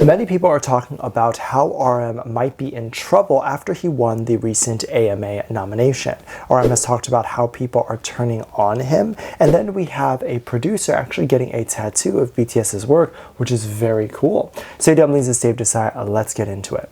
Many people are talking about how RM might be in trouble after he won the recent AMA nomination. RM has talked about how people are turning on him, and then we have a producer actually getting a tattoo of BTS's work, which is very cool. So Dumplings, is Dave Disci. Let's get into it.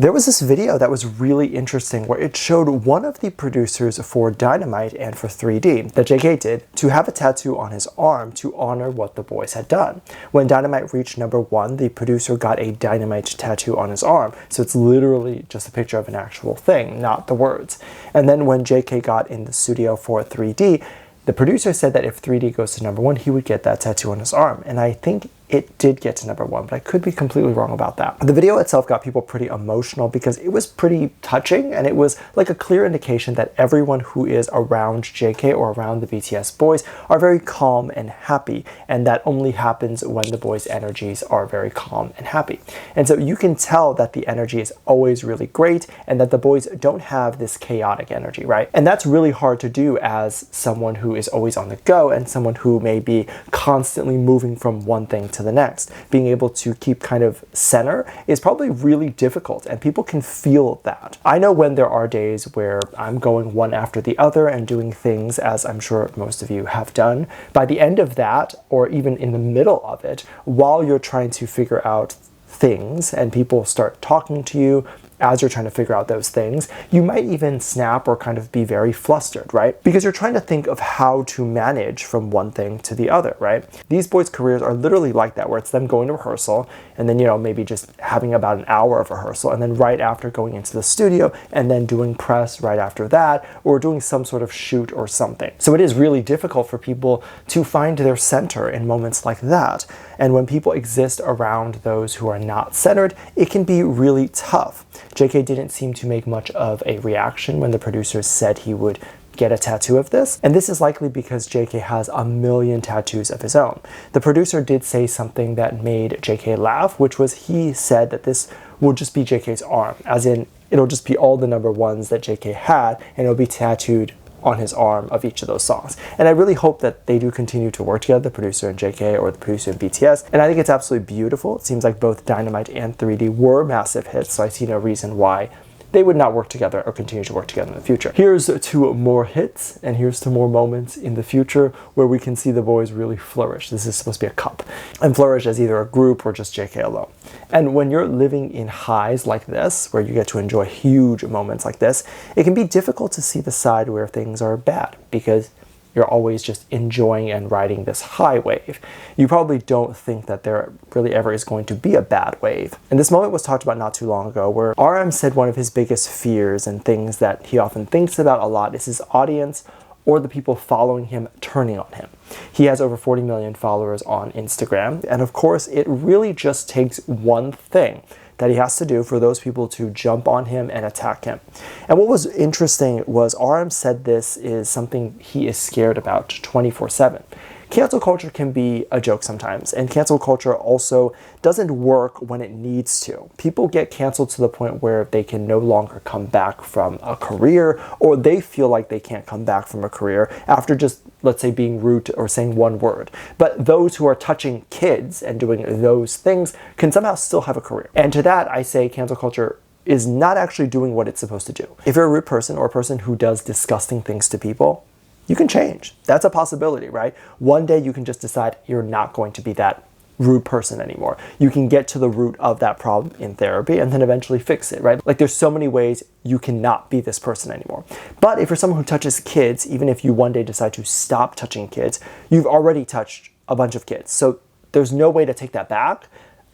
There was this video that was really interesting where it showed one of the producers for Dynamite and for 3D, that JK did, to have a tattoo on his arm to honor what the boys had done. When Dynamite reached #1, the producer got a Dynamite tattoo on his arm, so it's literally just a picture of an actual thing, not the words. And then when JK got in the studio for 3D, the producer said that if 3D goes to #1, he would get that tattoo on his arm. And I think it did get to #1, but I could be completely wrong about that. The video itself got people pretty emotional because it was pretty touching, and it was like a clear indication that everyone who is around JK or around the BTS boys are very calm and happy, and that only happens when the boys' energies are very calm and happy. And so you can tell that the energy is always really great and that the boys don't have this chaotic energy, right? And that's really hard to do as someone who is always on the go and someone who may be constantly moving from one thing to the next. Being able to keep kind of center is probably really difficult, and people can feel that. I know when there are days where I'm going one after the other and doing things, as I'm sure most of you have done. By the end of that, or even in the middle of it, while you're trying to figure out things and people start talking to you as you're trying to figure out those things, you might even snap or kind of be very flustered, right? Because you're trying to think of how to manage from one thing to the other, right? These boys' careers are literally like that, where it's them going to rehearsal and then, maybe just having about an hour of rehearsal, and then right after going into the studio and then doing press right after that, or doing some sort of shoot or something. So it is really difficult for people to find their center in moments like that. And when people exist around those who are not centered, it can be really tough. JK didn't seem to make much of a reaction when the producers said he would get a tattoo of this, and this is likely because JK has a million tattoos of his own. The producer did say something that made JK laugh, which was he said that this will just be JK's arm, as in it'll just be all the #1s that JK had, and it'll be tattooed on his arm of each of those songs. And I really hope that they do continue to work together, the producer and JK, or the producer and BTS. And I think it's absolutely beautiful. It seems like both Dynamite and 3D were massive hits, so I see no reason why they would not work together or continue to work together in the future. Here's to more hits, and here's to more moments in the future where we can see the boys really flourish. This is supposed to be a cup. And flourish as either a group or just JK alone. And when you're living in highs like this, where you get to enjoy huge moments like this, it can be difficult to see the side where things are bad, because you're always just enjoying and riding this high wave. You probably don't think that there really ever is going to be a bad wave. And this moment was talked about not too long ago, where RM said one of his biggest fears and things that he often thinks about a lot is his audience or the people following him turning on him. He has over 40 million followers on Instagram, and of course it really just takes one thing that he has to do for those people to jump on him and attack him. And what was interesting was RM said this is something he is scared about 24/7. Cancel culture can be a joke sometimes, and cancel culture also doesn't work when it needs to. People get canceled to the point where they can no longer come back from a career, or they feel like they can't come back from a career after just, let's say, being rude or saying one word. But those who are touching kids and doing those things can somehow still have a career. And to that, I say cancel culture is not actually doing what it's supposed to do. If you're a rude person or a person who does disgusting things to people, you can change. That's a possibility, right? One day you can just decide you're not going to be that rude person anymore. You can get to the root of that problem in therapy and then eventually fix it, right? Like, there's so many ways you cannot be this person anymore. But if you're someone who touches kids, even if you one day decide to stop touching kids, you've already touched a bunch of kids. So there's no way to take that back.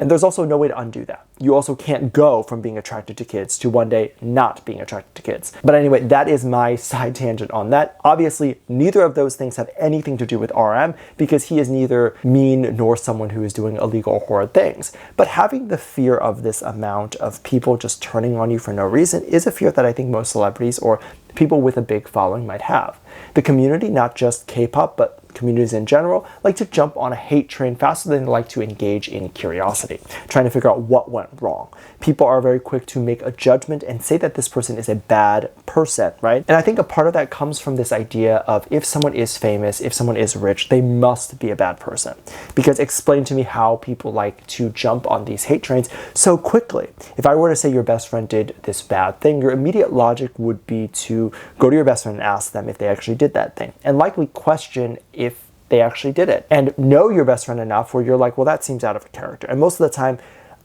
And there's also no way to undo that. You also can't go from being attracted to kids to one day not being attracted to kids. But anyway, that is my side tangent on that. Obviously, neither of those things have anything to do with RM, because he is neither mean nor someone who is doing illegal or horrid things. But having the fear of this amount of people just turning on you for no reason is a fear that I think most celebrities or people with a big following might have. The community, not just K-pop, but communities in general like to jump on a hate train faster than they like to engage in curiosity, trying to figure out what went wrong. People are very quick to make a judgment and say that this person is a bad person, right? And I think a part of that comes from this idea of if someone is famous, if someone is rich, they must be a bad person. Because explain to me how people like to jump on these hate trains so quickly. If I were to say your best friend did this bad thing, your immediate logic would be to go to your best friend and ask them if they actually did that thing, and likely question if they actually did it, and know your best friend enough where you're like, well, that seems out of character. And most of the time,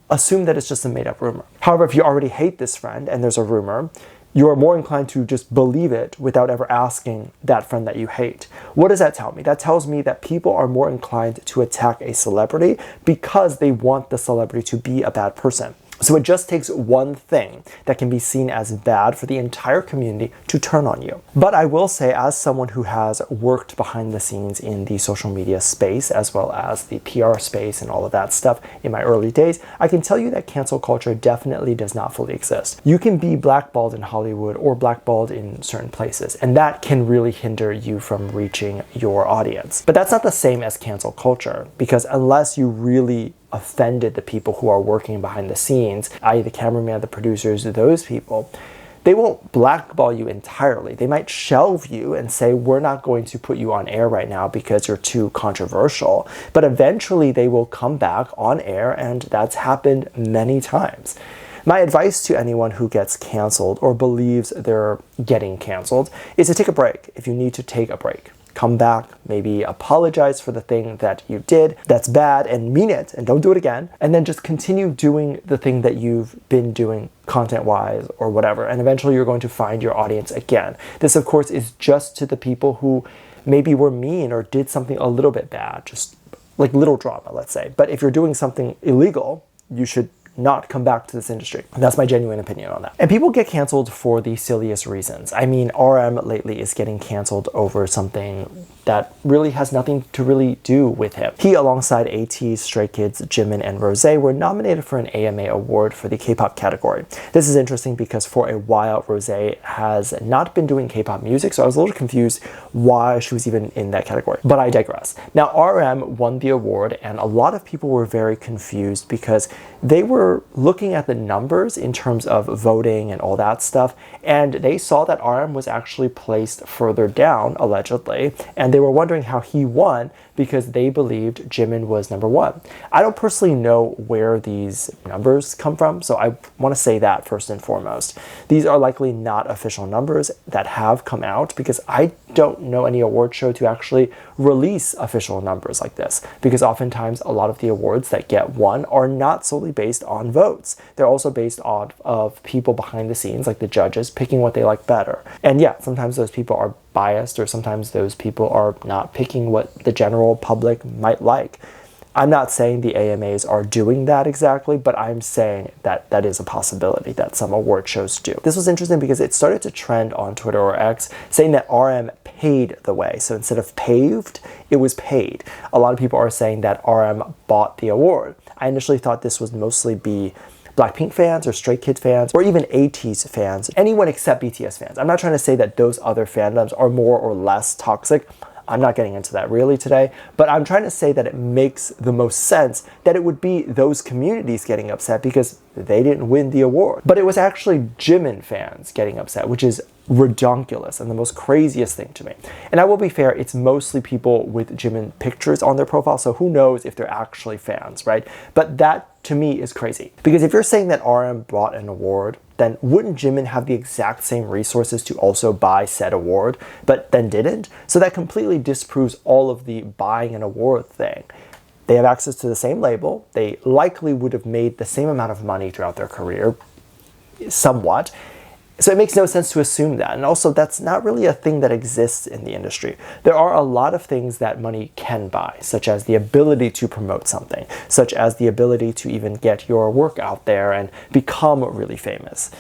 assume that it's just a made-up rumor. However, if you already hate this friend and there's a rumor, you are more inclined to just believe it without ever asking that friend that you hate. What does that tell me? That tells me that people are more inclined to attack a celebrity because they want the celebrity to be a bad person. So it just takes one thing that can be seen as bad for the entire community to turn on you. But I will say, as someone who has worked behind the scenes in the social media space, as well as the PR space and all of that stuff in my early days, I can tell you that cancel culture definitely does not fully exist. You can be blackballed in Hollywood or blackballed in certain places, and that can really hinder you from reaching your audience. But that's not the same as cancel culture, because unless you really offended the people who are working behind the scenes, i.e. the cameraman, the producers, those people, they won't blackball you entirely. They might shelve you and say, we're not going to put you on air right now because you're too controversial. But eventually they will come back on air, and that's happened many times. My advice to anyone who gets canceled or believes they're getting canceled is to take a break if you need to take a break. Come back, maybe apologize for the thing that you did that's bad and mean it and don't do it again, and then just continue doing the thing that you've been doing content-wise or whatever, and eventually you're going to find your audience again. This, of course, is just to the people who maybe were mean or did something a little bit bad, just like little drama, let's say. But if you're doing something illegal, you should not come back to this industry. That's my genuine opinion on that. And people get canceled for the silliest reasons. I mean, RM lately is getting canceled over something that really has nothing to really do with him. He, alongside AT, Stray Kids, Jimin, and Rosé, were nominated for an AMA award for the K-pop category. This is interesting because for a while, Rosé has not been doing K-pop music, so I was a little confused why she was even in that category. But I digress. Now, RM won the award, and a lot of people were very confused because they were looking at the numbers in terms of voting and all that stuff, and they saw that RM was actually placed further down, allegedly, and they were wondering how he won because they believed Jimin was number one. I don't personally know where these numbers come from, so I want to say that first and foremost. These are likely not official numbers that have come out because I don't know any award show to actually release official numbers like this, because oftentimes a lot of the awards that get won are not solely based on votes. They're also based on of people behind the scenes, like the judges, picking what they like better. And yeah, sometimes those people are biased, or sometimes those people are not picking what the general public might like. I'm not saying the AMAs are doing that exactly, but I'm saying that that is a possibility that some award shows do. This was interesting because it started to trend on Twitter or X, saying that RM paid the way. So instead of paved, it was paid. A lot of people are saying that RM bought the award. I initially thought this would mostly be Blackpink fans or Stray Kid fans or even ATEEZ fans, anyone except BTS fans. I'm not trying to say that those other fandoms are more or less toxic. I'm not getting into that really today, but I'm trying to say that it makes the most sense that it would be those communities getting upset because they didn't win the award. But it was actually Jimin fans getting upset, which is redonkulous and the most craziest thing to me. And I will be fair, it's mostly people with Jimin pictures on their profile, so who knows if they're actually fans, right? But that to me is crazy. Because if you're saying that RM bought an award, then wouldn't Jimin have the exact same resources to also buy said award, but then didn't? So that completely disproves all of the buying an award thing. They have access to the same label. They likely would have made the same amount of money throughout their career, somewhat. So it makes no sense to assume that. And also, that's not really a thing that exists in the industry. There are a lot of things that money can buy, such as the ability to promote something, such as the ability to even get your work out there and become really famous.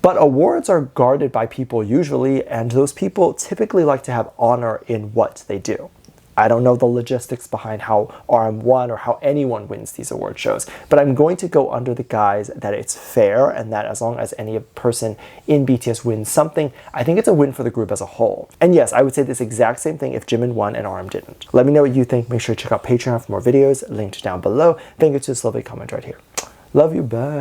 But awards are guarded by people usually, and those people typically like to have honor in what they do. I don't know the logistics behind how RM won or how anyone wins these award shows, but I'm going to go under the guise that it's fair and that as long as any person in BTS wins something, I think it's a win for the group as a whole. And yes, I would say this exact same thing if Jimin won and RM didn't. Let me know what you think. Make sure to check out Patreon for more videos, linked down below. Thank you to this lovely comment right here. Love you, bye.